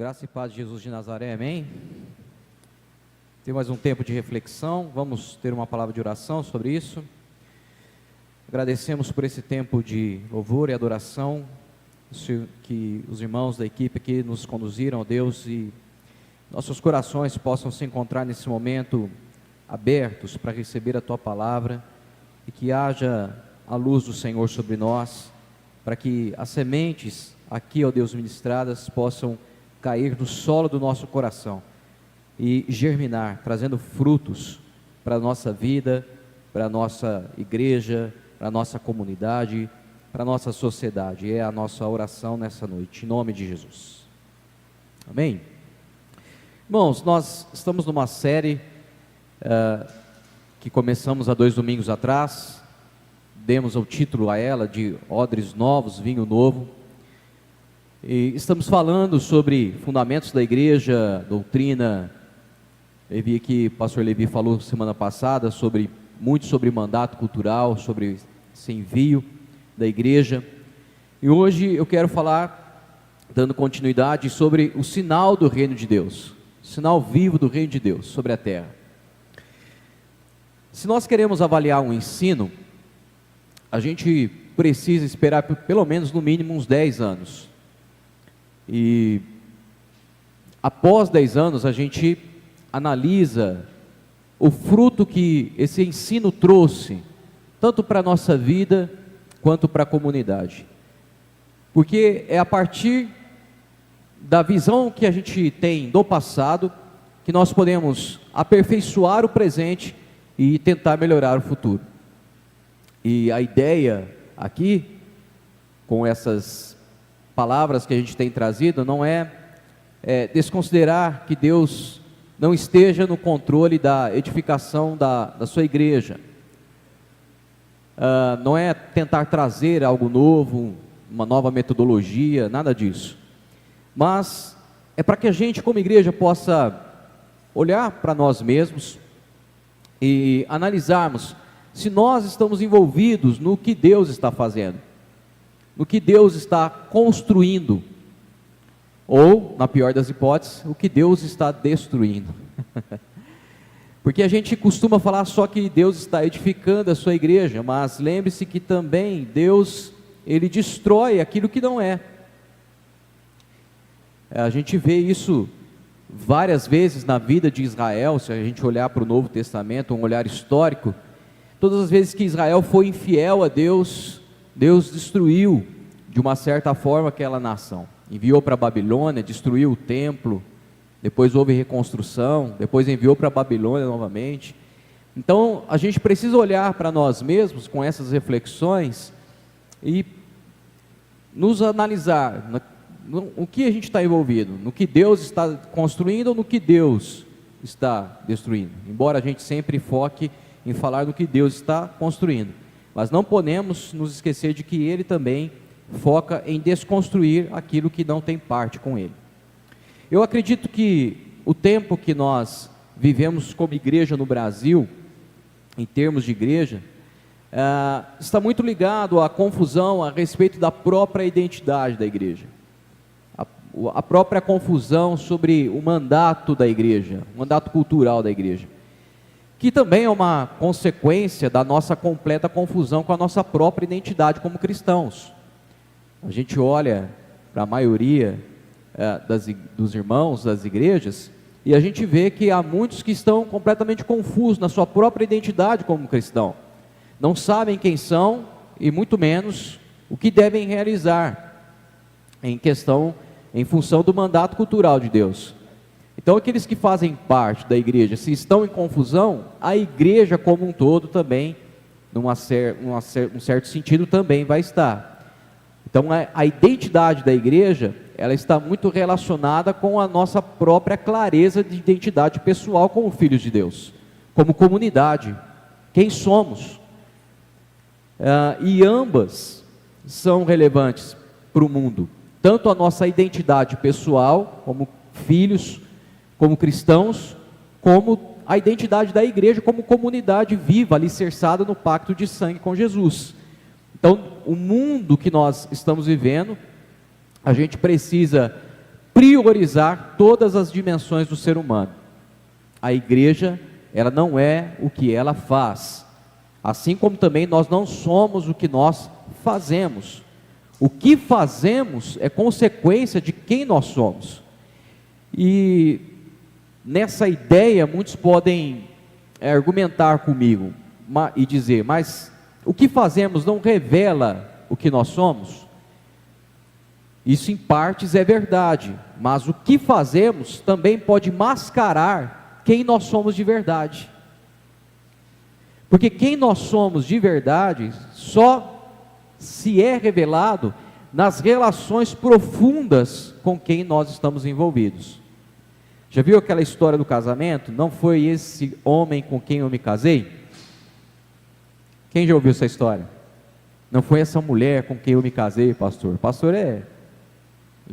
Graça e paz de Jesus de Nazaré, amém? Tem mais um tempo de reflexão, vamos ter uma palavra de oração sobre isso. Agradecemos por esse tempo de louvor e adoração, que os irmãos da equipe aqui nos conduziram, ó Deus, e nossos corações possam se encontrar nesse momento abertos para receber a Tua palavra, e que haja a luz do Senhor sobre nós, para que as sementes aqui, ó Deus, ministradas, possam cair no solo do nosso coração e germinar, trazendo frutos para a nossa vida, para a nossa igreja, para a nossa comunidade, para a nossa sociedade. É a nossa oração nessa noite, em nome de Jesus. Amém? Irmãos, nós estamos numa série que começamos há 2 domingos atrás, demos o título a ela de Odres Novos, Vinho Novo, e estamos falando sobre fundamentos da igreja, doutrina. Eu vi que o pastor Levi falou semana passada muito sobre mandato cultural, sobre esse envio da igreja, e hoje eu quero falar, dando continuidade, sobre o sinal do reino de Deus, o sinal vivo do reino de Deus sobre a terra. Se nós queremos avaliar um ensino, a gente precisa esperar pelo menos no mínimo uns 10 anos, e após 10 anos a gente analisa o fruto que esse ensino trouxe, tanto para a nossa vida, quanto para a comunidade, porque é a partir da visão que a gente tem do passado, que nós podemos aperfeiçoar o presente e tentar melhorar o futuro. E a ideia aqui, com essas palavras que a gente tem trazido, não é desconsiderar que Deus não esteja no controle da edificação da sua igreja, não é tentar trazer algo novo, uma nova metodologia, nada disso, mas é para que a gente como igreja possa olhar para nós mesmos e analisarmos se nós estamos envolvidos no que Deus está fazendo, no que Deus está construindo, ou, na pior das hipóteses, o que Deus está destruindo. Porque a gente costuma falar só que Deus está edificando a sua igreja, mas lembre-se que também Deus, Ele destrói aquilo que não é. A gente vê isso várias vezes na vida de Israel. Se a gente olhar para o Novo Testamento, um olhar histórico, todas as vezes que Israel foi infiel a Deus, Deus destruiu de uma certa forma aquela nação, enviou para a Babilônia, destruiu o templo, depois houve reconstrução, depois enviou para a Babilônia novamente. Então a gente precisa olhar para nós mesmos com essas reflexões e nos analisar no que a gente está envolvido, no que Deus está construindo ou no que Deus está destruindo, embora a gente sempre foque em falar do que Deus está construindo, mas não podemos nos esquecer de que Ele também foca em desconstruir aquilo que não tem parte com Ele. Eu acredito que o tempo que nós vivemos como igreja no Brasil, em termos de igreja, está muito ligado à confusão a respeito da própria identidade da igreja, a própria confusão sobre o mandato da igreja, o mandato cultural da igreja, que também é uma consequência da nossa completa confusão com a nossa própria identidade como cristãos. A gente olha para a maioria dos irmãos das igrejas, e a gente vê que há muitos que estão completamente confusos na sua própria identidade como cristão, não sabem quem são e muito menos o que devem realizar em função do mandato cultural de Deus. Então aqueles que fazem parte da igreja, se estão em confusão, a igreja como um todo também, num certo sentido, também vai estar. Então a identidade da igreja, ela está muito relacionada com a nossa própria clareza de identidade pessoal como filhos de Deus, como comunidade, quem somos. E ambas são relevantes para o mundo, tanto a nossa identidade pessoal, como filhos, como cristãos, como a identidade da igreja como comunidade viva, alicerçada no pacto de sangue com Jesus. Então, o mundo que nós estamos vivendo, a gente precisa priorizar todas as dimensões do ser humano. A igreja, ela não é o que ela faz, assim como também nós não somos o que nós fazemos. O que fazemos é consequência de quem nós somos. E nessa ideia, muitos podem argumentar comigo e dizer, mas o que fazemos não revela o que nós somos? Isso em partes é verdade, mas o que fazemos também pode mascarar quem nós somos de verdade. Porque quem nós somos de verdade só se é revelado nas relações profundas com quem nós estamos envolvidos. Já viu aquela história do casamento? Não foi esse homem com quem eu me casei? Quem já ouviu essa história? Não foi essa mulher com quem eu me casei, pastor. O pastor ele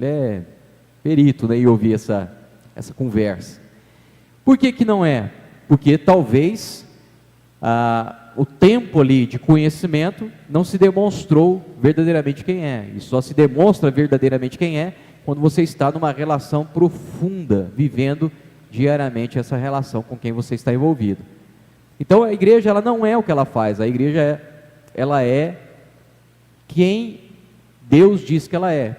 é perito, né, em ouvir essa conversa. Por que que não é? Porque talvez o tempo ali de conhecimento não se demonstrou verdadeiramente quem é. E só se demonstra verdadeiramente quem é quando você está numa relação profunda, vivendo diariamente essa relação com quem você está envolvido. Então a igreja, ela não é o que ela faz, a igreja ela é quem Deus diz que ela é.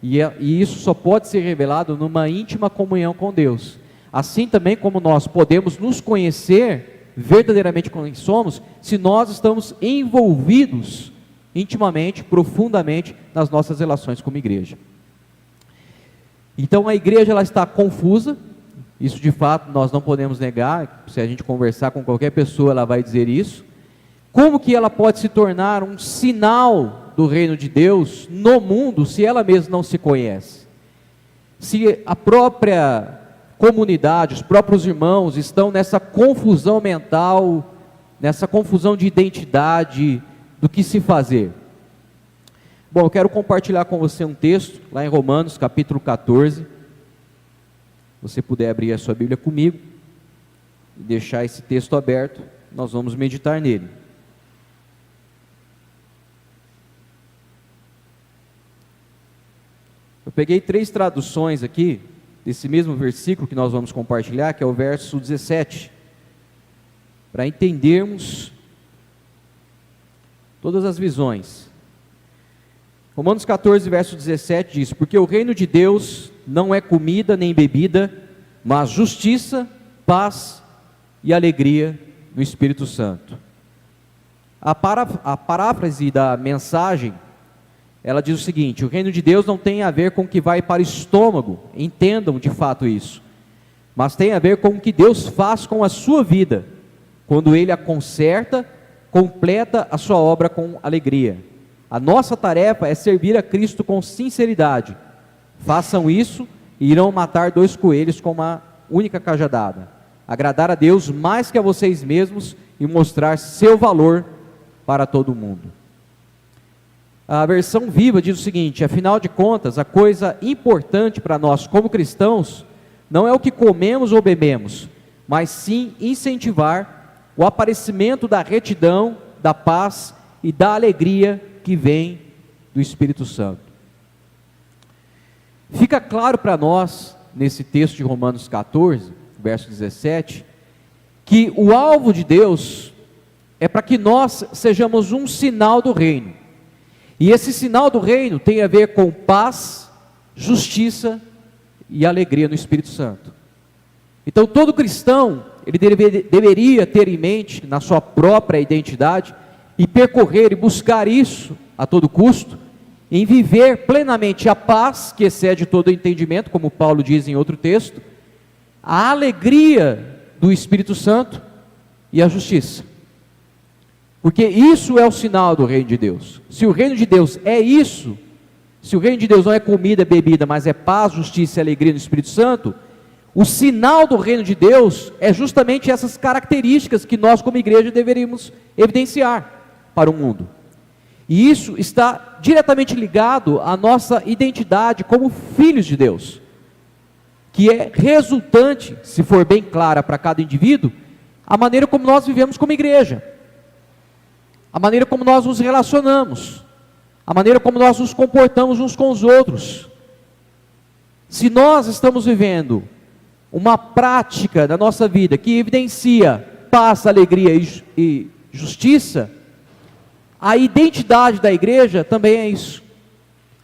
E isso só pode ser revelado numa íntima comunhão com Deus. Assim também como nós podemos nos conhecer verdadeiramente quem somos, se nós estamos envolvidos intimamente, profundamente nas nossas relações como igreja. Então a igreja, ela está confusa, isso de fato nós não podemos negar, se a gente conversar com qualquer pessoa ela vai dizer isso. Como que ela pode se tornar um sinal do reino de Deus no mundo se ela mesma não se conhece? Se a própria comunidade, os próprios irmãos estão nessa confusão mental, nessa confusão de identidade, do que se fazer. Bom, eu quero compartilhar com você um texto, lá em Romanos, capítulo 14. Se você puder abrir a sua Bíblia comigo, e deixar esse texto aberto, nós vamos meditar nele. Eu peguei 3 traduções aqui, desse mesmo versículo que nós vamos compartilhar, que é o verso 17, para entendermos todas as visões. Romanos 14, verso 17 diz: porque o reino de Deus não é comida nem bebida, mas justiça, paz e alegria no Espírito Santo. A paráfrase da mensagem, ela diz o seguinte: o reino de Deus não tem a ver com o que vai para o estômago, entendam de fato isso, mas tem a ver com o que Deus faz com a sua vida, quando Ele a conserta, completa a sua obra com alegria. A nossa tarefa é servir a Cristo com sinceridade. Façam isso e irão matar 2 coelhos com uma única cajadada. Agradar a Deus mais que a vocês mesmos e mostrar seu valor para todo mundo. A versão Viva diz o seguinte: afinal de contas, a coisa importante para nós como cristãos não é o que comemos ou bebemos, mas sim incentivar o aparecimento da retidão, da paz e da alegria que vem do Espírito Santo. Fica claro para nós, nesse texto de Romanos 14, verso 17, que o alvo de Deus é para que nós sejamos um sinal do reino. E esse sinal do reino tem a ver com paz, justiça e alegria no Espírito Santo. Então todo cristão, ele deveria ter em mente, na sua própria identidade, e percorrer e buscar isso a todo custo, em viver plenamente a paz, que excede todo o entendimento, como Paulo diz em outro texto, a alegria do Espírito Santo e a justiça. Porque isso é o sinal do reino de Deus. Se o reino de Deus é isso, se o reino de Deus não é comida, bebida, mas é paz, justiça e alegria no Espírito Santo, o sinal do reino de Deus é justamente essas características que nós como igreja deveríamos evidenciar para o mundo. E isso está diretamente ligado à nossa identidade como filhos de Deus, que é resultante, se for bem clara para cada indivíduo, a maneira como nós vivemos como igreja, a maneira como nós nos relacionamos, a maneira como nós nos comportamos uns com os outros. Se nós estamos vivendo uma prática da nossa vida que evidencia paz, alegria e justiça, a identidade da igreja também é isso.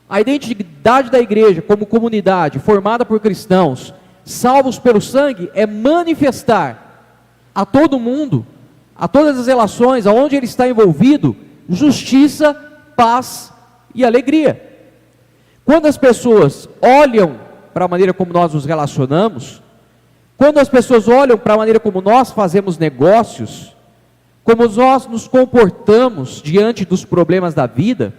A identidade da igreja como comunidade formada por cristãos, salvos pelo sangue, é manifestar a todo mundo, a todas as relações, aonde ele está envolvido, justiça, paz e alegria. Quando as pessoas olham para a maneira como nós nos relacionamos, quando as pessoas olham para a maneira como nós fazemos negócios, como nós nos comportamos diante dos problemas da vida,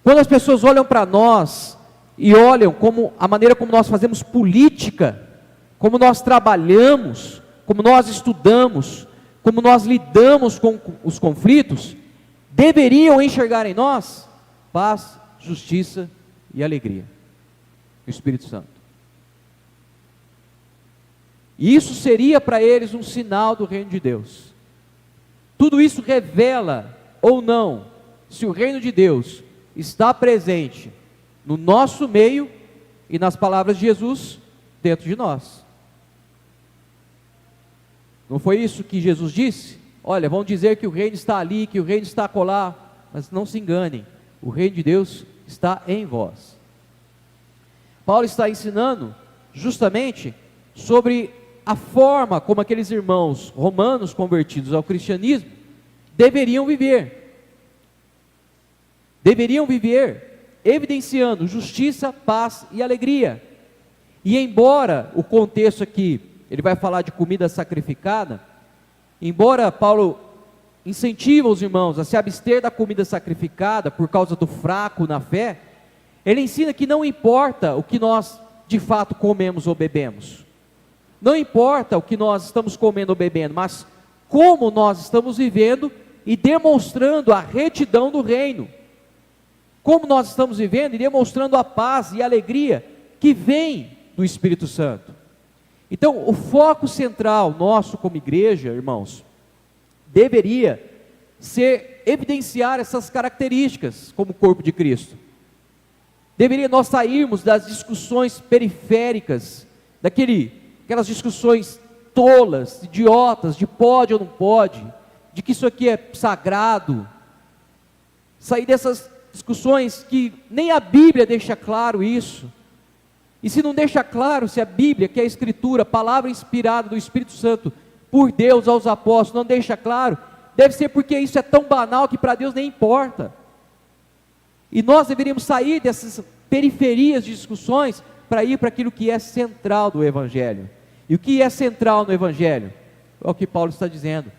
quando as pessoas olham para nós e olham como a maneira como nós fazemos política, como nós trabalhamos, como nós estudamos, como nós lidamos com os conflitos, deveriam enxergar em nós paz, justiça e alegria, o Espírito Santo. E isso seria para eles um sinal do reino de Deus. Tudo isso revela ou não se o reino de Deus está presente no nosso meio e nas palavras de Jesus dentro de nós. Não foi isso que Jesus disse? Olha, vão dizer que o reino está ali, que o reino está acolá, mas não se enganem, o reino de Deus está em vós. Paulo está ensinando justamente sobre a forma como aqueles irmãos romanos convertidos ao cristianismo deveriam viver evidenciando justiça, paz e alegria. E embora o contexto aqui, ele vai falar de comida sacrificada, embora Paulo incentiva os irmãos a se abster da comida sacrificada por causa do fraco na fé, ele ensina que não importa o que nós de fato comemos ou bebemos, não importa o que nós estamos comendo ou bebendo, mas como nós estamos vivendo e demonstrando a retidão do reino, como nós estamos vivendo e demonstrando a paz e a alegria que vem do Espírito Santo. Então, o foco central nosso como igreja, irmãos, deveria ser evidenciar essas características como corpo de Cristo. Deveria nós sairmos das discussões periféricas, aquelas discussões tolas, idiotas, de pode ou não pode, de que isso aqui é sagrado, sair dessas discussões que nem a Bíblia deixa claro isso. E se não deixa claro, se a Bíblia, que é a Escritura, a palavra inspirada do Espírito Santo por Deus aos apóstolos, não deixa claro, deve ser porque isso é tão banal que para Deus nem importa. E nós deveríamos sair dessas periferias de discussões para ir para aquilo que é central do Evangelho. E o que é central no Evangelho? É o que Paulo está dizendo: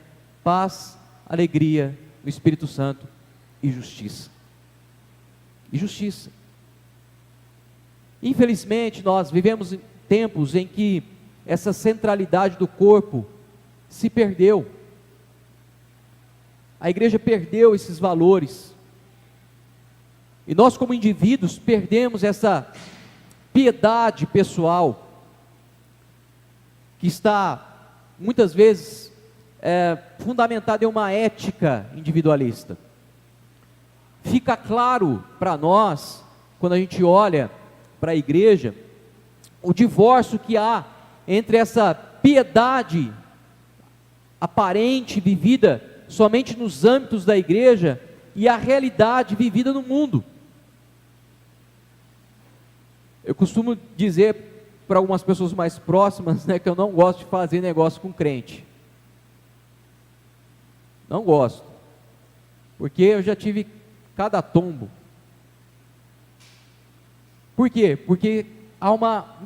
paz, alegria no Espírito Santo e justiça. E justiça. Infelizmente, nós vivemos em tempos em que essa centralidade do corpo se perdeu. A igreja perdeu esses valores. E nós, como indivíduos, perdemos essa piedade pessoal, que está, muitas vezes, fundamentada em uma ética individualista. Fica claro para nós, quando a gente olha para a igreja, o divórcio que há entre essa piedade aparente, vivida somente nos âmbitos da igreja, e a realidade vivida no mundo. Eu costumo dizer para algumas pessoas mais próximas, que eu não gosto de fazer negócio com crente. Não gosto, porque eu já tive cada tombo. Por quê? Porque há um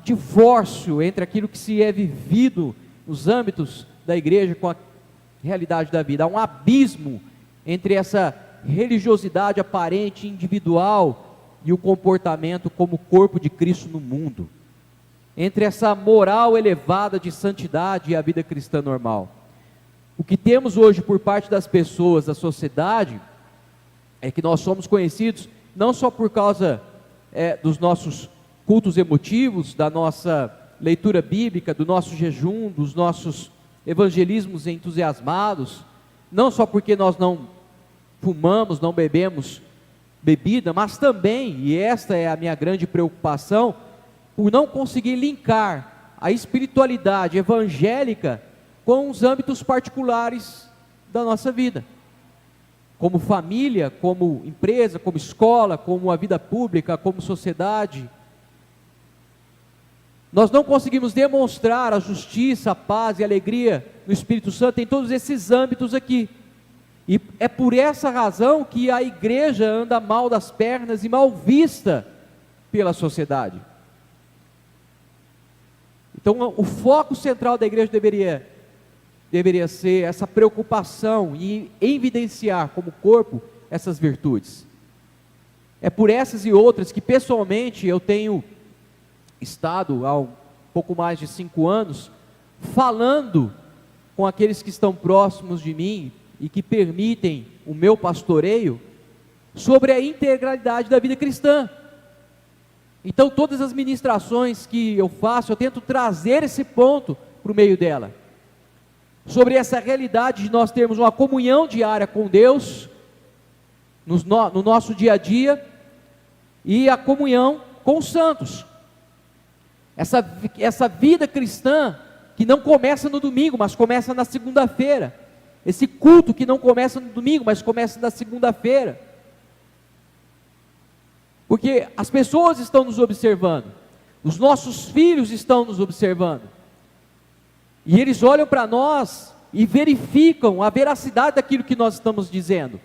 divórcio entre aquilo que se é vivido nos âmbitos da igreja com a realidade da vida. Há um abismo entre essa religiosidade aparente, individual, e o comportamento como corpo de Cristo no mundo, entre essa moral elevada de santidade e a vida cristã normal. O que temos hoje por parte das pessoas, da sociedade, é que nós somos conhecidos não só por causa dos nossos cultos emotivos, da nossa leitura bíblica, do nosso jejum, dos nossos evangelismos entusiasmados, não só porque nós não fumamos, não bebemos bebida, mas também, e esta é a minha grande preocupação, por não conseguir linkar a espiritualidade evangélica com os âmbitos particulares da nossa vida, como família, como empresa, como escola, como a vida pública, como sociedade. Nós não conseguimos demonstrar a justiça, a paz e a alegria no Espírito Santo em todos esses âmbitos aqui. E é por essa razão que a igreja anda mal das pernas e mal vista pela sociedade. Então o foco central da igreja deveria ser essa preocupação em evidenciar como corpo essas virtudes. É por essas e outras que pessoalmente eu tenho estado há um pouco mais de 5 anos falando com aqueles que estão próximos de mim e que permitem o meu pastoreio sobre a integralidade da vida cristã. Então todas as ministrações que eu faço, eu tento trazer esse ponto para o meio dela, sobre essa realidade de nós termos uma comunhão diária com Deus no nosso dia a dia e a comunhão com os santos. Essa vida cristã que não começa no domingo, mas começa na segunda-feira. Esse culto que não começa no domingo, mas começa na segunda-feira. Porque as pessoas estão nos observando, os nossos filhos estão nos observando. E eles olham para nós e verificam a veracidade daquilo que nós estamos dizendo.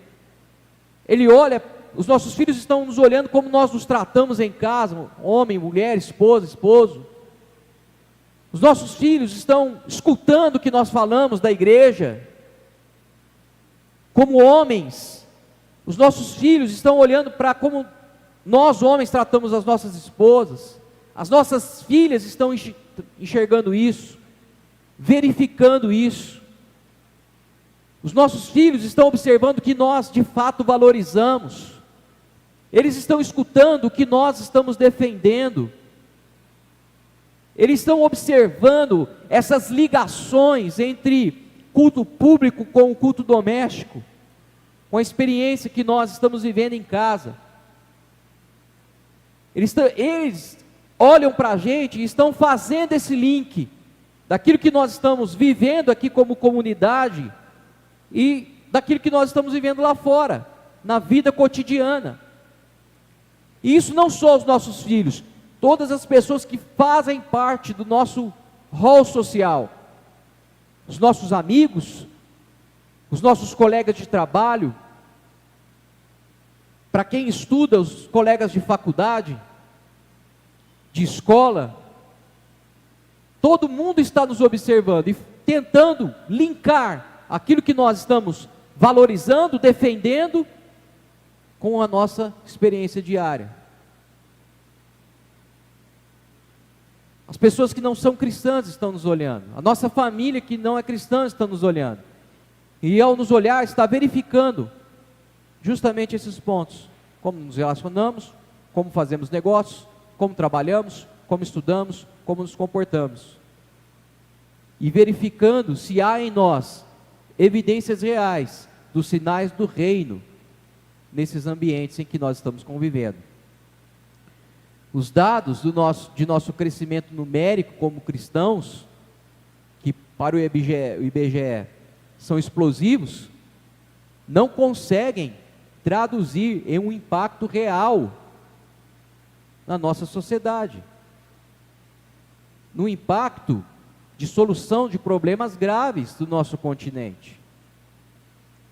Os nossos filhos estão nos olhando como nós nos tratamos em casa, homem, mulher, esposa, esposo. Os nossos filhos estão escutando o que nós falamos da igreja. Como homens, os nossos filhos estão olhando para como nós homens tratamos as nossas esposas. As nossas filhas estão enxergando isso, verificando isso. Os nossos filhos estão observando o que nós de fato valorizamos. Eles estão escutando o que nós estamos defendendo. Eles estão observando essas ligações entre culto público com o culto doméstico, com a experiência que nós estamos vivendo em casa. Eles olham para a gente e estão fazendo esse link daquilo que nós estamos vivendo aqui como comunidade e daquilo que nós estamos vivendo lá fora, na vida cotidiana. E isso não só os nossos filhos, todas as pessoas que fazem parte do nosso rol social, os nossos amigos, os nossos colegas de trabalho, para quem estuda, os colegas de faculdade, de escola, todo mundo está nos observando e tentando linkar aquilo que nós estamos valorizando, defendendo, com a nossa experiência diária. As pessoas que não são cristãs estão nos olhando, a nossa família que não é cristã está nos olhando, e ao nos olhar está verificando justamente esses pontos: como nos relacionamos, como fazemos negócios, como trabalhamos, como estudamos, como nos comportamos, e verificando se há em nós evidências reais dos sinais do reino nesses ambientes em que nós estamos convivendo. Os dados de nosso crescimento numérico como cristãos, que para o IBGE são explosivos, não conseguem traduzir em um impacto real na nossa sociedade, no impacto de solução de problemas graves do nosso continente,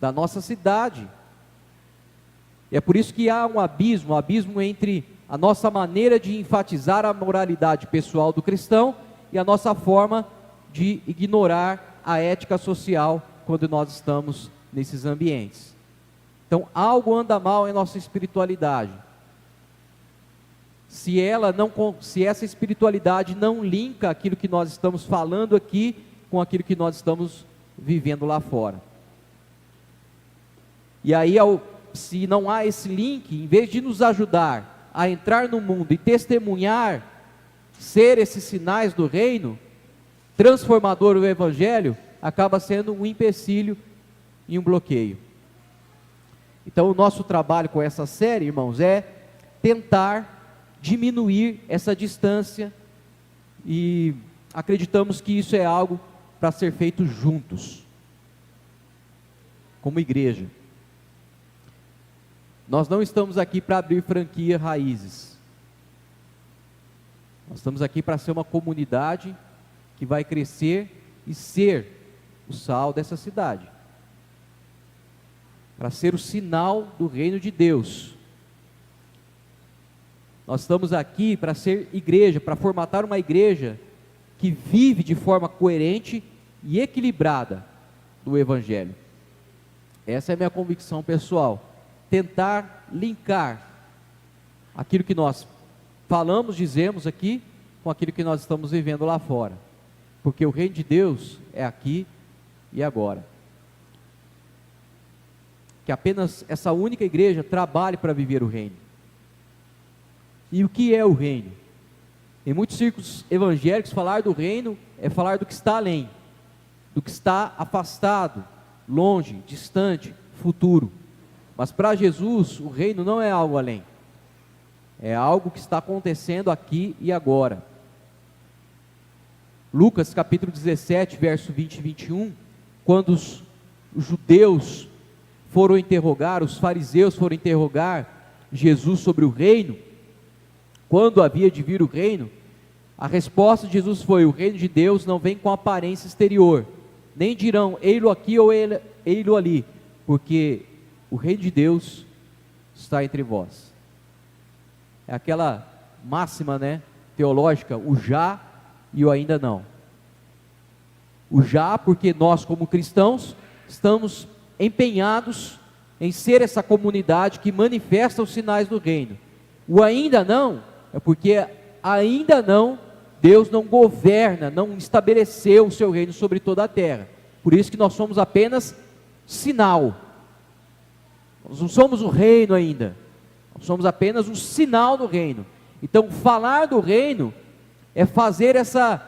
da nossa cidade. E é por isso que há um abismo entre a nossa maneira de enfatizar a moralidade pessoal do cristão e a nossa forma de ignorar a ética social quando nós estamos nesses ambientes. Então algo anda mal em nossa espiritualidade. Se essa espiritualidade não linka aquilo que nós estamos falando aqui com aquilo que nós estamos vivendo lá fora. E aí, se não há esse link, em vez de nos ajudar a entrar no mundo e testemunhar, ser esses sinais do reino, transformador do evangelho, acaba sendo um empecilho e um bloqueio. Então o nosso trabalho com essa série, irmãos, é tentar diminuir essa distância, e acreditamos que isso é algo para ser feito juntos, como igreja. Nós não estamos aqui para abrir franquia Raízes. Nós estamos aqui para ser uma comunidade que vai crescer e ser o sal dessa cidade, para ser o sinal do reino de Deus. Nós estamos aqui para ser igreja, para formatar uma igreja que vive de forma coerente e equilibrada do Evangelho. Essa é a minha convicção pessoal. Tentar linkar aquilo que nós falamos, dizemos aqui, com aquilo que nós estamos vivendo lá fora, porque o reino de Deus é aqui e agora. Que apenas essa única igreja trabalhe para viver o reino. E o que é o reino? Em muitos círculos evangélicos, falar do reino é falar do que está além, do que está afastado, longe, distante, futuro. Mas para Jesus, o reino não é algo além, é algo que está acontecendo aqui e agora. Lucas capítulo 17, verso 20 e 21, quando os judeus foram interrogar, os fariseus foram interrogar Jesus sobre o reino, quando havia de vir o reino, a resposta de Jesus foi: o reino de Deus não vem com aparência exterior, nem dirão, ei-lo aqui ou ei-lo ali, porque o reino de Deus está entre vós. É aquela máxima, teológica, o já e o ainda não. O já, porque nós como cristãos estamos empenhados em ser essa comunidade que manifesta os sinais do reino. O ainda não, é porque ainda não, Deus não governa, não estabeleceu o seu reino sobre toda a terra. Por isso que nós somos apenas sinal. Nós não somos o reino ainda, nós somos apenas um sinal do reino. Então falar do reino é fazer essa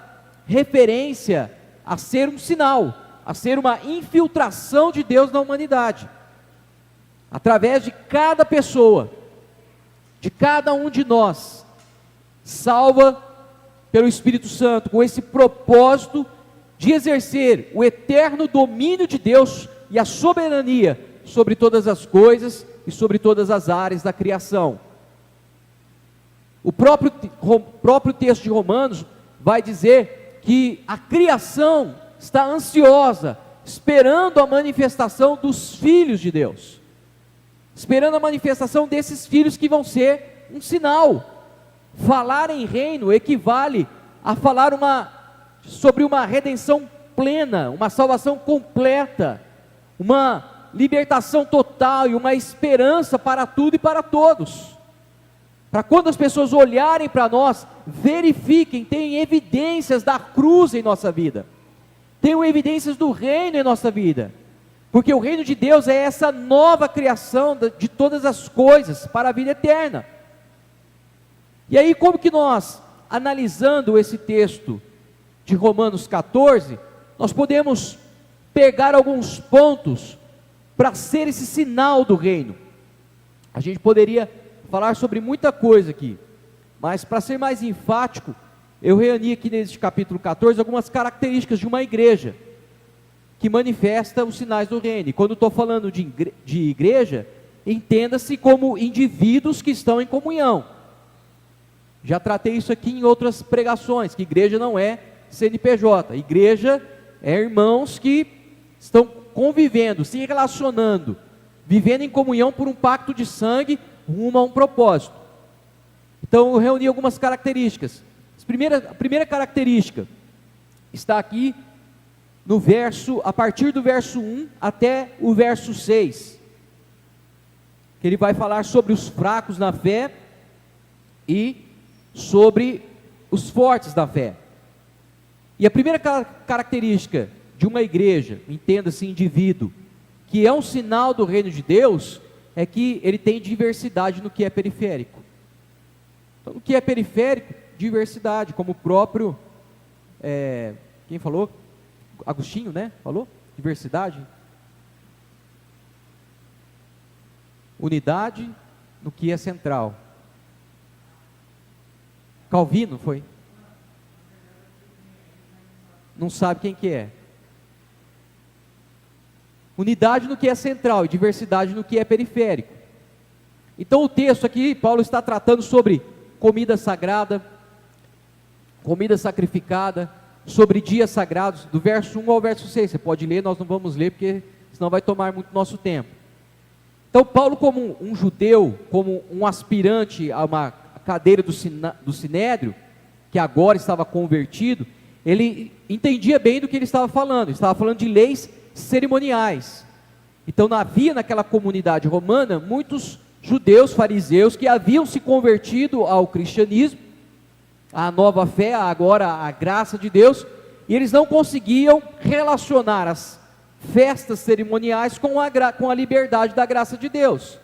referência a ser um sinal, a ser uma infiltração de Deus na humanidade, através de cada pessoa, de cada um de nós, salva pelo Espírito Santo, com esse propósito de exercer o eterno domínio de Deus e a soberania sobre todas as coisas e sobre todas as áreas da criação. O próprio texto de Romanos vai dizer que a criação está ansiosa, esperando a manifestação dos filhos de Deus, esperando a manifestação desses filhos que vão ser um sinal. Falar em reino equivale a falar sobre uma redenção plena, uma salvação completa, uma libertação total e uma esperança para tudo e para todos. Para quando as pessoas olharem para nós, verifiquem, tenham evidências da cruz em nossa vida, tenham evidências do reino em nossa vida, porque o reino de Deus é essa nova criação de todas as coisas para a vida eterna. E aí, como que nós, analisando esse texto de Romanos 14, nós podemos pegar alguns pontos para ser esse sinal do reino? A gente poderia falar sobre muita coisa aqui, mas para ser mais enfático, eu reuni aqui neste capítulo 14 algumas características de uma igreja que manifesta os sinais do reino. E quando estou falando de igreja, entenda-se como indivíduos que estão em comunhão. Já tratei isso aqui em outras pregações, que igreja não é CNPJ, igreja é irmãos que estão convivendo, se relacionando, vivendo em comunhão por um pacto de sangue, rumo a um propósito. Então eu reuni algumas características. A primeira característica está aqui no verso, a partir do verso 1 até o verso 6, que ele vai falar sobre os fracos na fé e sobre os fortes da fé. E a primeira característica de uma igreja, entenda-se indivíduo, que é um sinal do reino de Deus, é que ele tem diversidade no que é periférico. Então, no que é periférico, diversidade, como o próprio, quem falou? Agostinho, falou? Diversidade. Unidade no que é central. Calvino foi? Não sabe quem que é. Unidade no que é central e diversidade no que é periférico. Então o texto aqui, Paulo está tratando sobre comida sagrada, comida sacrificada, sobre dias sagrados, do verso 1 ao verso 6. Você pode ler, nós não vamos ler, porque senão vai tomar muito nosso tempo. Então Paulo, como um judeu, como um aspirante a uma cadeira do Sinédrio, que agora estava convertido, ele entendia bem do que ele estava falando de leis cerimoniais. Então havia naquela comunidade romana muitos judeus, fariseus, que haviam se convertido ao cristianismo, à nova fé, agora à graça de Deus, e eles não conseguiam relacionar as festas cerimoniais com a liberdade da graça de Deus.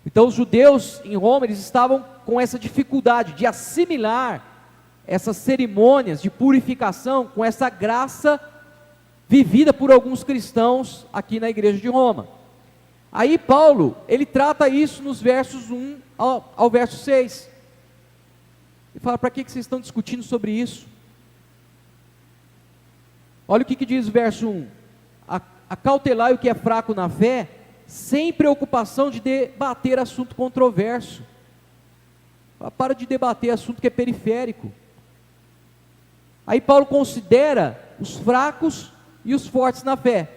Então os judeus em Roma, eles estavam com essa dificuldade de assimilar essas cerimônias de purificação com essa graça vivida por alguns cristãos aqui na igreja de Roma. Aí Paulo, ele trata isso nos versos 1 ao verso 6. Ele fala, para que vocês estão discutindo sobre isso? Olha o que diz o verso 1. Acautelai o que é fraco na fé, sem preocupação de debater assunto controverso. Para de debater assunto que é periférico. Aí Paulo considera os fracos e os fortes na fé.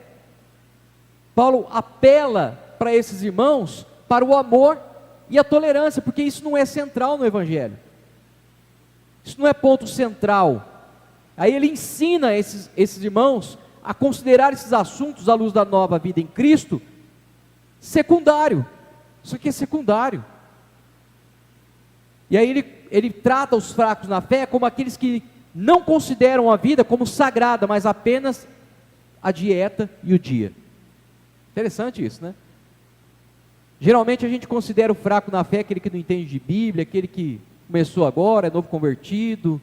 Paulo apela para esses irmãos, para o amor e a tolerância, porque isso não é central no Evangelho. Isso não é ponto central. Aí ele ensina esses irmãos a considerar esses assuntos à luz da nova vida em Cristo, secundário. Isso aqui é secundário. E aí ele trata os fracos na fé como aqueles que não consideram a vida como sagrada, mas apenas a dieta e o dia. Interessante isso, né? Geralmente a gente considera o fraco na fé aquele que não entende de Bíblia, aquele que começou agora, é novo convertido,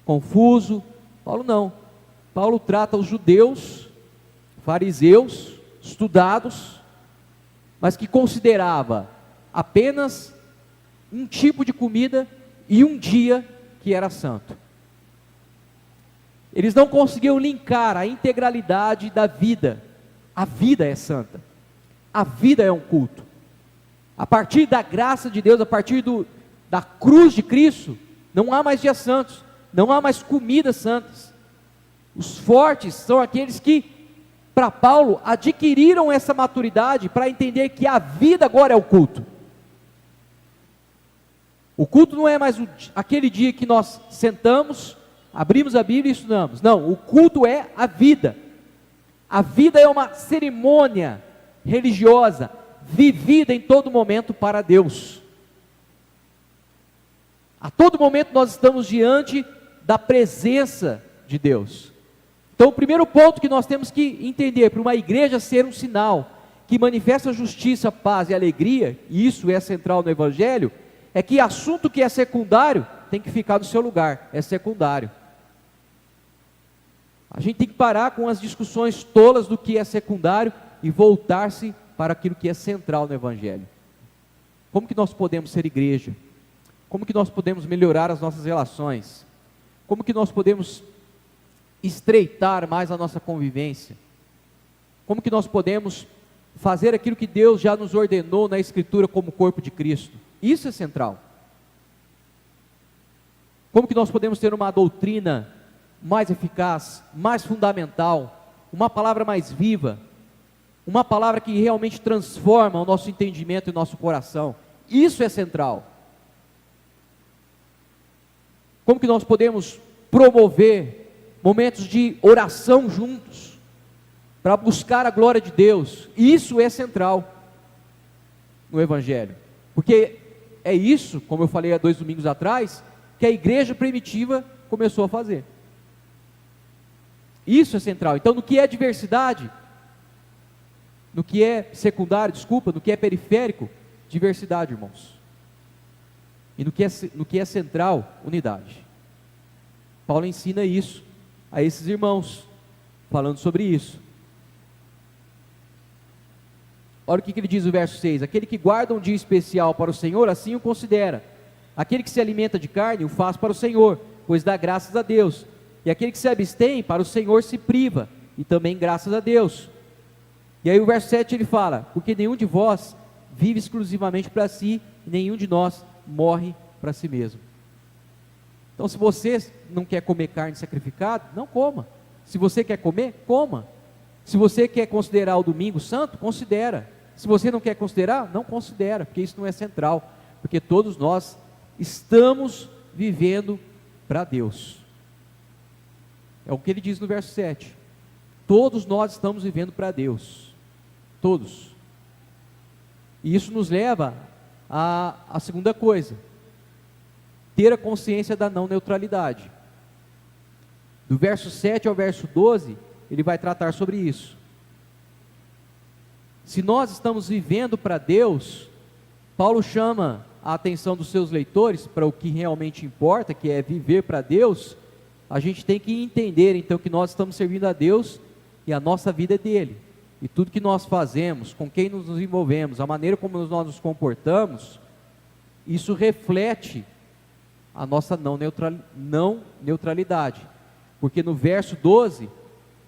confuso. Paulo não. Paulo trata os judeus, fariseus, estudados, mas que considerava apenas um tipo de comida e um dia que era santo. Eles não conseguiam linkar a integralidade da vida. A vida é santa. A vida é um culto. A partir da graça de Deus, a partir da cruz de Cristo, não há mais dias santos, não há mais comidas santas. Os fortes são aqueles que, para Paulo, adquiriram essa maturidade para entender que a vida agora é o culto. O culto não é mais aquele dia que nós sentamos, abrimos a Bíblia e estudamos. Não, o culto é a vida. A vida é uma cerimônia religiosa, vivida em todo momento para Deus. A todo momento nós estamos diante da presença de Deus. Então o primeiro ponto que nós temos que entender, para uma igreja ser um sinal que manifesta justiça, paz e alegria, e isso é central no Evangelho, é que assunto que é secundário tem que ficar no seu lugar, é secundário. A gente tem que parar com as discussões tolas do que é secundário e voltar-se para aquilo que é central no Evangelho. Como que nós podemos ser igreja? Como que nós podemos melhorar as nossas relações? Como que nós podemos estreitar mais a nossa convivência? Como que nós podemos fazer aquilo que Deus já nos ordenou na Escritura como corpo de Cristo? Isso é central. Como que nós podemos ter uma doutrina mais eficaz, mais fundamental, uma palavra mais viva, uma palavra que realmente transforma o nosso entendimento e o nosso coração? Isso é central. Como que nós podemos promover momentos de oração juntos, para buscar a glória de Deus? Isso é central no Evangelho, porque é isso, como eu falei há 2 domingos atrás, que a igreja primitiva começou a fazer. Isso é central. Então, no que é diversidade, no que é secundário, no que é periférico, diversidade, irmãos. E no que é central, unidade. Paulo ensina isso a esses irmãos, falando sobre isso. Olha o que ele diz no verso 6: aquele que guarda um dia especial para o Senhor, assim o considera, Aquele que se alimenta de carne o faz para o Senhor, pois dá graças a Deus. E aquele que se abstém para o Senhor se priva, e também graças a Deus. E aí o verso 7 ele fala: porque nenhum de vós vive exclusivamente para si, e nenhum de nós morre para si mesmo. Então, se você não quer comer carne sacrificada, não coma. Se você quer comer, coma. Se você quer considerar o domingo santo, considera. Se você não quer considerar, não considera, porque isso não é central, porque todos nós estamos vivendo para Deus. É o que ele diz no verso 7. Todos nós estamos vivendo para Deus. Todos. E isso nos leva à segunda coisa: ter a consciência da não neutralidade. Do verso 7 ao verso 12, ele vai tratar sobre isso. Se nós estamos vivendo para Deus, Paulo chama a atenção dos seus leitores para o que realmente importa, que é viver para Deus. A gente tem que entender então que nós estamos servindo a Deus e a nossa vida é dele. E tudo que nós fazemos, com quem nos envolvemos, a maneira como nós nos comportamos, isso reflete a nossa não neutralidade. Porque no verso 12,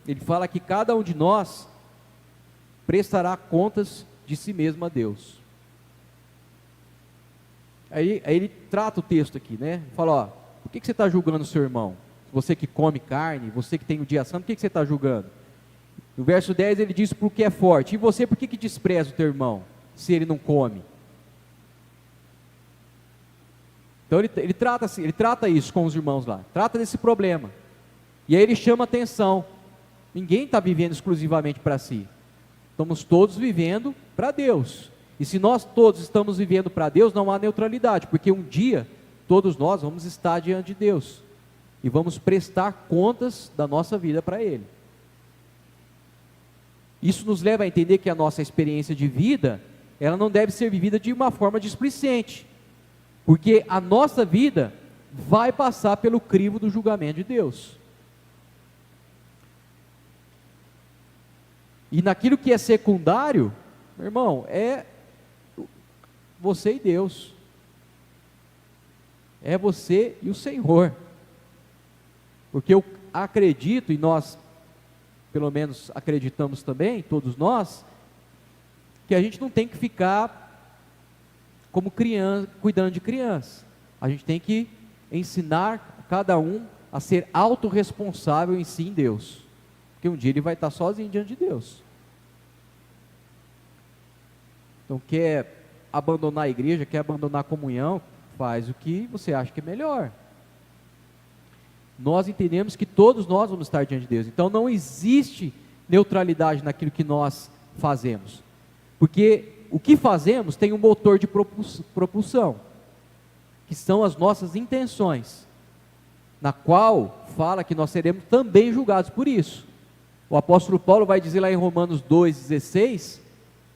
ele fala que cada um de nós prestará contas de si mesmo a Deus. Aí ele trata o texto aqui, né? Fala, ó, por que você está julgando o seu irmão? Você que come carne, você que tem o dia santo, por que você está julgando? No verso 10 ele diz porque é forte. E você por que despreza o teu irmão, se ele não come? Então ele trata isso com os irmãos lá, trata desse problema. E aí ele chama atenção. Ninguém está vivendo exclusivamente para si. Estamos todos vivendo para Deus. E se nós todos estamos vivendo para Deus, não há neutralidade, porque um dia todos nós vamos estar diante de Deus e vamos prestar contas da nossa vida para Ele. Isso nos leva a entender que a nossa experiência de vida, ela não deve ser vivida de uma forma displicente, porque a nossa vida vai passar pelo crivo do julgamento de Deus. E naquilo que é secundário, meu irmão, é você e Deus. É você e o Senhor. Porque eu acredito, e nós, pelo menos acreditamos também, todos nós, que a gente não tem que ficar como criança, cuidando de criança. A gente tem que ensinar cada um a ser autorresponsável em si em Deus. Porque um dia ele vai estar sozinho diante de Deus. Então quer abandonar a igreja, quer abandonar a comunhão, faz o que você acha que é melhor. Nós entendemos que todos nós vamos estar diante de Deus. Então não existe neutralidade naquilo que nós fazemos. Porque o que fazemos tem um motor de propulsão, que são as nossas intenções, na qual fala que nós seremos também julgados por isso. O apóstolo Paulo vai dizer lá em Romanos 2,16,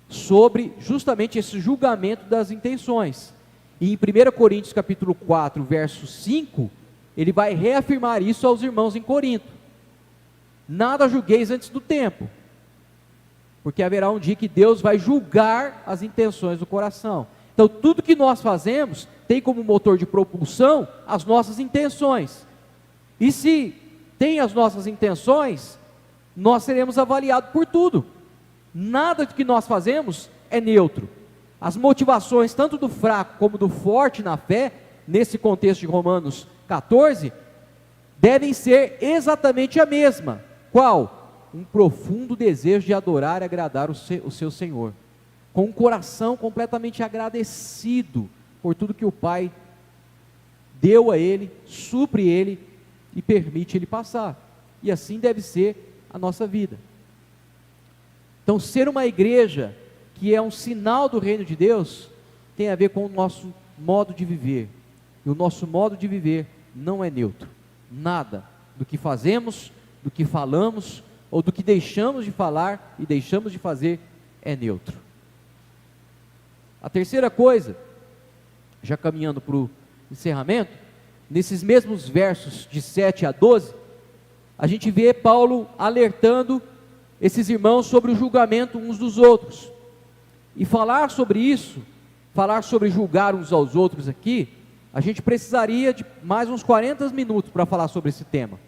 sobre justamente esse julgamento das intenções. E em 1 Coríntios capítulo 4, verso 5, ele vai reafirmar isso aos irmãos em Corinto. Nada julgueis antes do tempo, porque haverá um dia que Deus vai julgar as intenções do coração. Então tudo que nós fazemos tem como motor de propulsão as nossas intenções. E se tem as nossas intenções, nós seremos avaliados por tudo. Nada do que nós fazemos é neutro. As motivações tanto do fraco como do forte na fé, nesse contexto de Romanos 14, devem ser exatamente a mesma. Qual? Um profundo desejo de adorar e agradar o seu Senhor, com um coração completamente agradecido por tudo que o Pai deu a ele, supre ele e permite ele passar. E assim deve ser a nossa vida. Então, ser uma igreja que é um sinal do reino de Deus, tem a ver com o nosso modo de viver. E o nosso modo de viver não é neutro. Nada do que fazemos, do que falamos, ou do que deixamos de falar e deixamos de fazer é neutro. A terceira coisa, já caminhando para o encerramento, nesses mesmos versos de 7 a 12, a gente vê Paulo alertando esses irmãos sobre o julgamento uns dos outros. E falar sobre isso, falar sobre julgar uns aos outros aqui, a gente precisaria de mais uns 40 minutos para falar sobre esse tema.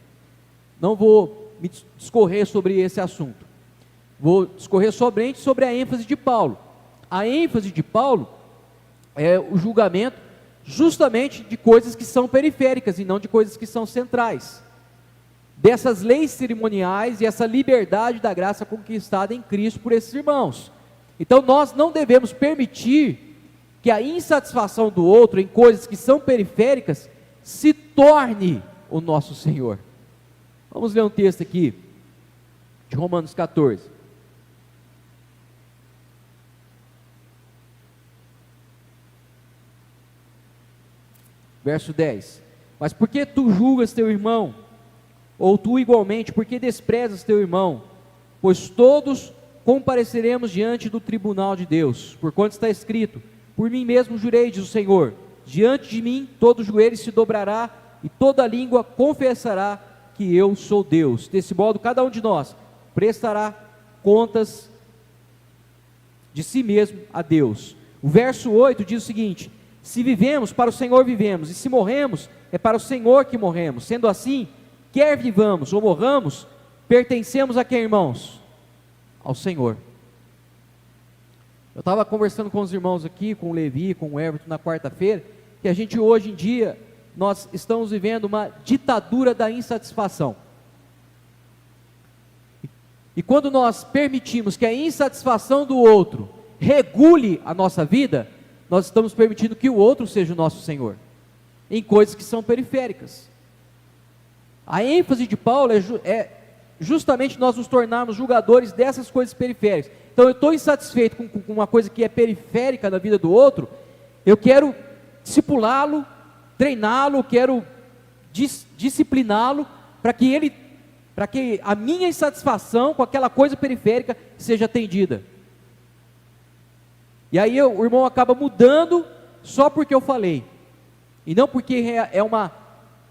Não vou me discorrer sobre esse assunto. Vou discorrer somente sobre a ênfase de Paulo. A ênfase de Paulo é o julgamento justamente de coisas que são periféricas e não de coisas que são centrais. Dessas leis cerimoniais e essa liberdade da graça conquistada em Cristo por esses irmãos. Então nós não devemos permitir que a insatisfação do outro em coisas que são periféricas se torne o nosso Senhor. Vamos ler um texto aqui de Romanos 14. Verso 10: Mas por que tu julgas teu irmão? Ou tu igualmente, por que desprezas teu irmão? Pois todos compareceremos diante do tribunal de Deus, porquanto está escrito: por mim mesmo jurei, diz o Senhor, diante de mim todo joelho se dobrará e toda língua confessará que eu sou Deus. Desse modo cada um de nós prestará contas de si mesmo a Deus. O verso 8 diz o seguinte: se vivemos, para o Senhor vivemos, e se morremos, é para o Senhor que morremos. Sendo assim, quer vivamos ou morramos, pertencemos a quem, irmãos? Ao Senhor. Eu estava conversando com os irmãos aqui, com o Levi, com o Everton na quarta-feira, que a gente hoje em dia, nós estamos vivendo uma ditadura da insatisfação. E quando nós permitimos que a insatisfação do outro regule a nossa vida, nós estamos permitindo que o outro seja o nosso Senhor, em coisas que são periféricas. A ênfase de Paulo é justamente nós nos tornarmos julgadores dessas coisas periféricas. Então eu estou insatisfeito com uma coisa que é periférica na vida do outro, eu quero discipulá-lo, treiná-lo, quero discipliná-lo, para que a minha insatisfação com aquela coisa periférica seja atendida. E aí o irmão acaba mudando só porque eu falei, e não porque é uma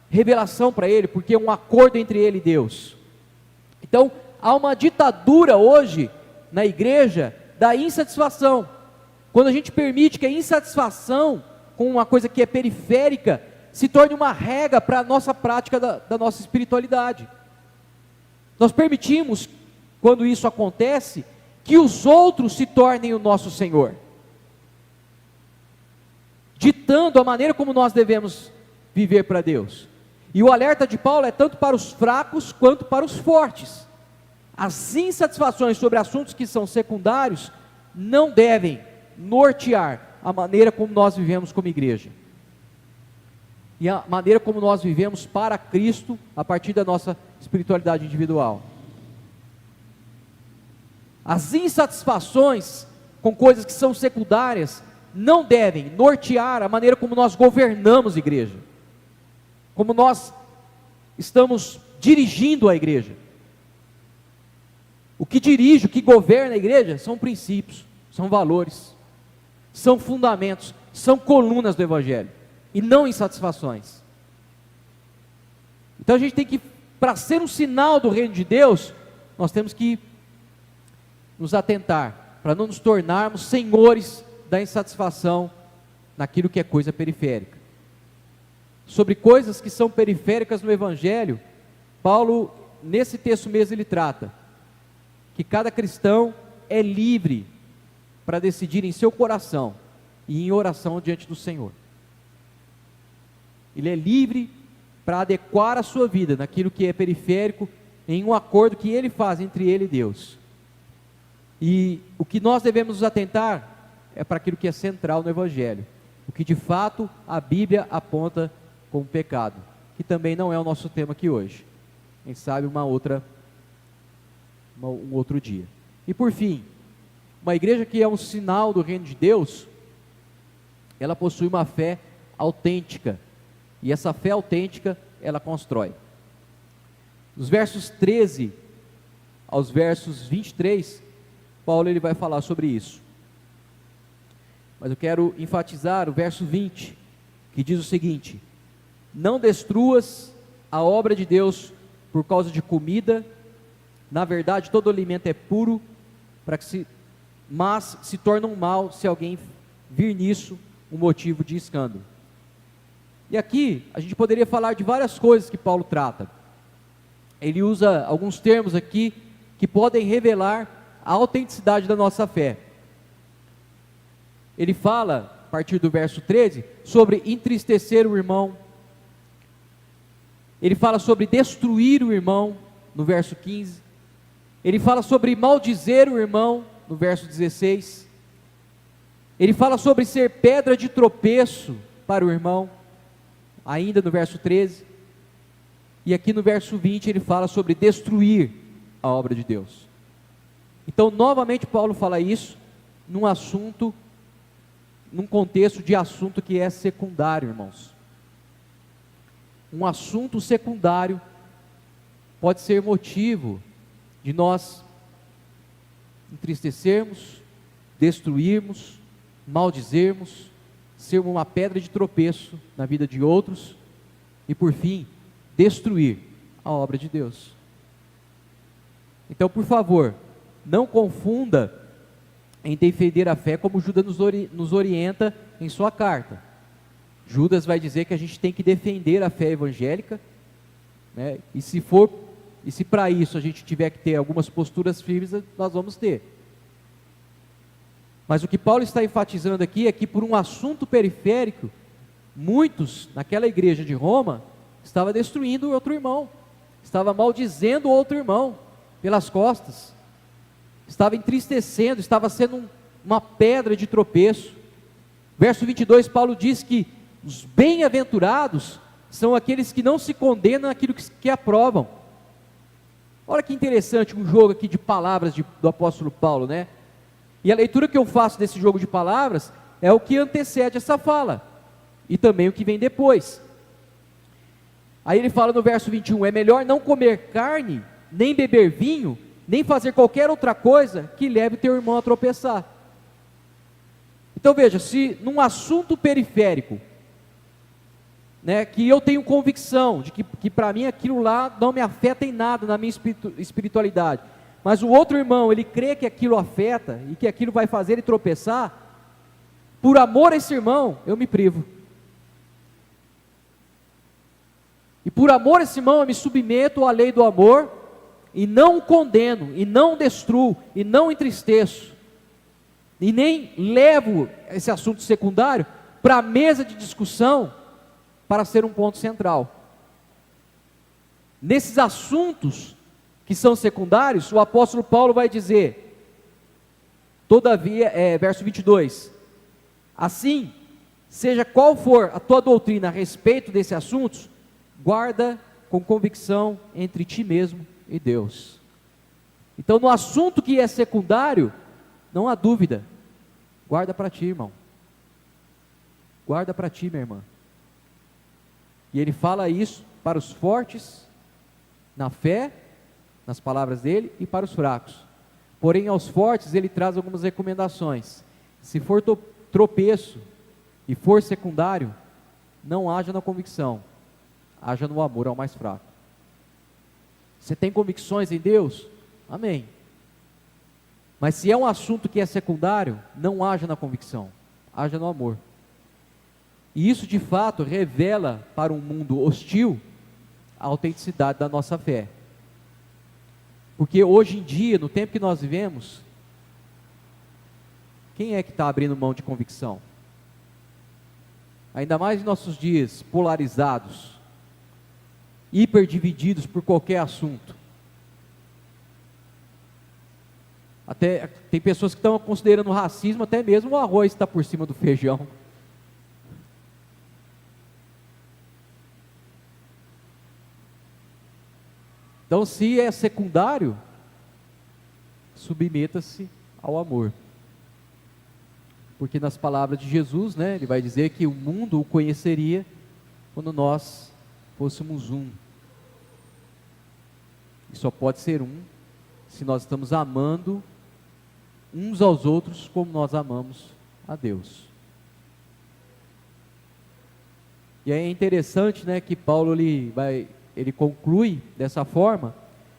revelação para ele, porque é um acordo entre ele e Deus. Então há uma ditadura hoje na igreja da insatisfação. Quando a gente permite que a insatisfação com uma coisa que é periférica se torne uma regra para a nossa prática da nossa espiritualidade. Nós permitimos, quando isso acontece, que os outros se tornem o nosso Senhor, ditando a maneira como nós devemos viver para Deus. E o alerta de Paulo é tanto para os fracos quanto para os fortes. As insatisfações sobre assuntos que são secundários não devem nortear a maneira como nós vivemos como igreja, e a maneira como nós vivemos para Cristo, a partir da nossa espiritualidade individual. As insatisfações com coisas que são secundárias não devem nortear a maneira como nós governamos a igreja, como nós estamos dirigindo a igreja. O que dirige, o que governa a igreja são princípios, são valores, são fundamentos, são colunas do Evangelho, e não insatisfações. Então a gente tem que, para ser um sinal do reino de Deus, nós temos que nos atentar, para não nos tornarmos senhores da insatisfação naquilo que é coisa periférica. Sobre coisas que são periféricas no Evangelho, Paulo, nesse texto mesmo, ele trata que cada cristão é livre para decidir em seu coração e em oração diante do Senhor. Ele é livre para adequar a sua vida naquilo que é periférico, em um acordo que ele faz entre ele e Deus. E o que nós devemos nos atentar é para aquilo que é central no Evangelho, o que de fato a Bíblia aponta como pecado, que também não é o nosso tema aqui hoje. Quem sabe um outro dia. E por fim, uma igreja que é um sinal do reino de Deus, ela possui uma fé autêntica, e essa fé autêntica ela constrói. Dos versos 13 aos versos 23, Paulo ele vai falar sobre isso. Mas eu quero enfatizar o verso 20, que diz o seguinte: não destruas a obra de Deus por causa de comida. Na verdade, todo alimento é puro, mas se torna um mal se alguém vir nisso um motivo de escândalo. E aqui a gente poderia falar de várias coisas que Paulo trata. Ele usa alguns termos aqui que podem revelar a autenticidade da nossa fé. Ele fala, a partir do verso 13, sobre entristecer o irmão. Ele fala sobre destruir o irmão, no verso 15. Ele fala sobre maldizer o irmão, no verso 16. Ele fala sobre ser pedra de tropeço para o irmão, ainda no verso 13. E aqui no verso 20 ele fala sobre destruir a obra de Deus. Então, novamente Paulo fala isso num assunto, num contexto de assunto que é secundário, irmãos. Um assunto secundário pode ser motivo de nós entristecermos, destruirmos, maldizermos, sermos uma pedra de tropeço na vida de outros e, por fim, destruir a obra de Deus. Então, por favor, não confunda em defender a fé como Judas nos orienta em sua carta. Judas vai dizer que a gente tem que defender a fé evangélica, né? E se para isso a gente tiver que ter algumas posturas firmes, nós vamos ter. Mas o que Paulo está enfatizando aqui é que por um assunto periférico, muitos naquela igreja de Roma estavam destruindo o outro irmão, estava maldizendo o outro irmão pelas costas, estava entristecendo, estava sendo uma pedra de tropeço. Verso 22, Paulo diz que os bem-aventurados são aqueles que não se condenam naquilo que aprovam. Olha que interessante um jogo aqui de palavras do apóstolo Paulo, né? E a leitura que eu faço desse jogo de palavras é o que antecede essa fala, e também o que vem depois. Aí ele fala no verso 21, é melhor não comer carne, nem beber vinho, nem fazer qualquer outra coisa que leve teu irmão a tropeçar. Então veja, se num assunto periférico, né, que eu tenho convicção de que para mim aquilo lá não me afeta em nada na minha espiritualidade, mas o outro irmão, ele crê que aquilo afeta e que aquilo vai fazer ele tropeçar, por amor a esse irmão, eu me privo. E por amor a esse irmão, eu me submeto à lei do amor, e não o condeno, e não destruo, e não entristeço, e nem levo esse assunto secundário para a mesa de discussão, para ser um ponto central. Nesses assuntos que são secundários, o apóstolo Paulo vai dizer, todavia, verso 22, assim, seja qual for a tua doutrina a respeito desses assuntos, guarda com convicção entre ti mesmo e Deus. Então, no assunto que é secundário, não há dúvida, guarda para ti, irmão, guarda para ti, minha irmã. E ele fala isso para os fortes na fé, nas palavras dele, e para os fracos. Porém, aos fortes ele traz algumas recomendações. Se for tropeço e for secundário, não haja na convicção, haja no amor ao mais fraco. Você tem convicções em Deus? Amém. Mas se é um assunto que é secundário, não haja na convicção, haja no amor. E isso de fato revela para um mundo hostil a autenticidade da nossa fé. Porque hoje em dia, no tempo que nós vivemos, quem é que está abrindo mão de convicção? Ainda mais em nossos dias, polarizados, hiperdivididos por qualquer assunto. Até tem pessoas que estão considerando o racismo, até mesmo o arroz está por cima do feijão. Então, se é secundário, submeta-se ao amor. Porque nas palavras de Jesus, né, ele vai dizer que o mundo o conheceria quando nós fôssemos um. E só pode ser um se nós estamos amando uns aos outros como nós amamos a Deus. E aí é interessante, né, que Paulo ele conclui dessa forma,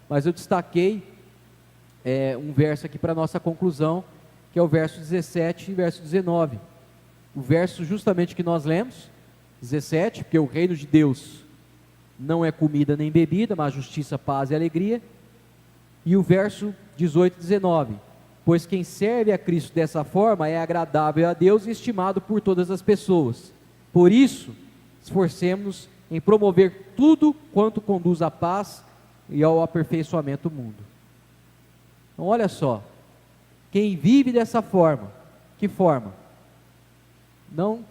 mas eu destaquei um verso aqui para a nossa conclusão, que é o verso 17 e verso 19. O verso justamente que nós lemos, 17, porque o reino de Deus não é comida nem bebida, mas justiça, paz e alegria. E o verso 18 e 19, pois quem serve a Cristo dessa forma é agradável a Deus e estimado por todas as pessoas. Por isso, esforcemos-nos em promover tudo quanto conduz à paz e ao aperfeiçoamento do mundo. Então olha só, quem vive dessa forma, que forma? Não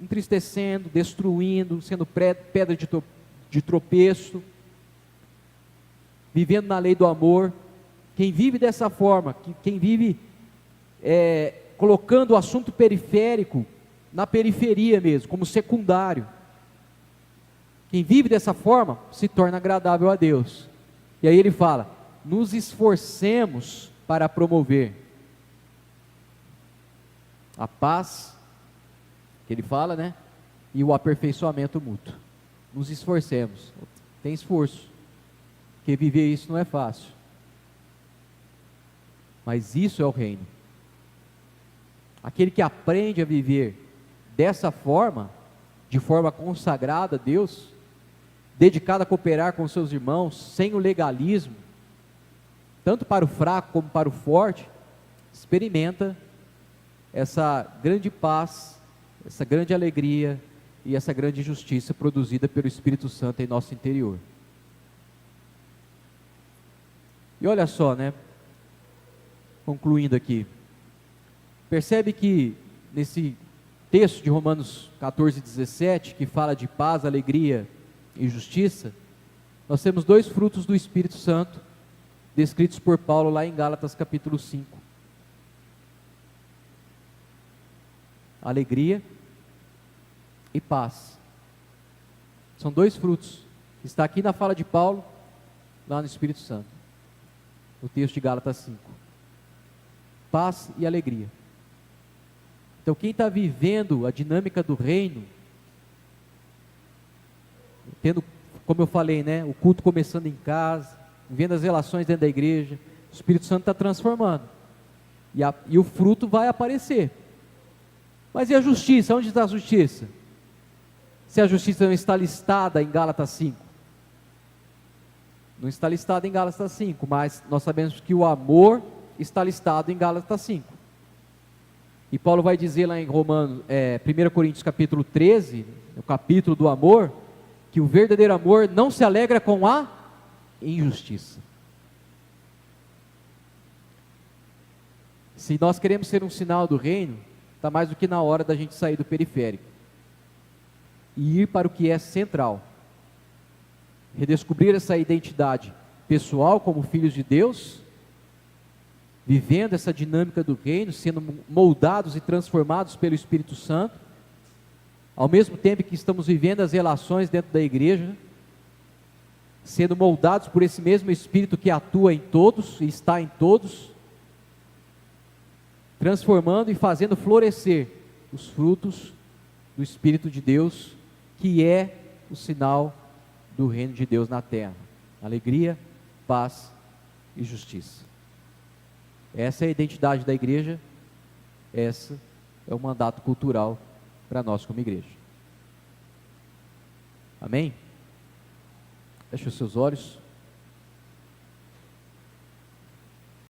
entristecendo, destruindo, sendo pedra de tropeço, vivendo na lei do amor. Quem vive dessa forma, quem vive colocando o assunto periférico na periferia mesmo, como secundário, quem vive dessa forma se torna agradável a Deus. E aí ele fala, nos esforcemos para promover a paz, que ele fala, né? E o aperfeiçoamento mútuo. Nos esforcemos. Tem esforço, porque viver isso não é fácil. Mas isso é o reino. Aquele que aprende a viver dessa forma, de forma consagrada a Deus, dedicado a cooperar com seus irmãos, sem o legalismo, tanto para o fraco como para o forte, experimenta essa grande paz, essa grande alegria e essa grande justiça produzida pelo Espírito Santo em nosso interior. E olha só, né? Concluindo aqui, percebe que nesse texto de Romanos 14, 17, que fala de paz, alegria e justiça, nós temos dois frutos do Espírito Santo, descritos por Paulo lá em Gálatas capítulo 5. Alegria e paz. São dois frutos. Está aqui na fala de Paulo, lá no Espírito Santo. No texto de Gálatas 5. Paz e alegria. Então quem está vivendo a dinâmica do reino, tendo, como eu falei, né, o culto começando em casa, vendo as relações dentro da igreja, o Espírito Santo está transformando. E o fruto vai aparecer. Mas e a justiça? Onde está a justiça? Se a justiça não está listada em Gálatas 5. Não está listada em Gálatas 5, mas nós sabemos que o amor está listado em Gálatas 5. E Paulo vai dizer lá em Romanos, 1 Coríntios capítulo 13, no capítulo do amor, que o verdadeiro amor não se alegra com a injustiça. Se nós queremos ser um sinal do reino, está mais do que na hora da gente sair do periférico e ir para o que é central. Redescobrir essa identidade pessoal como filhos de Deus, vivendo essa dinâmica do reino, sendo moldados e transformados pelo Espírito Santo, ao mesmo tempo que estamos vivendo as relações dentro da igreja, sendo moldados por esse mesmo Espírito que atua em todos e está em todos, transformando e fazendo florescer os frutos do Espírito de Deus, que é o sinal do reino de Deus na terra: alegria, paz e justiça. Essa é a identidade da igreja, essa é o mandato cultural para nós como igreja. Amém? Feche os seus olhos.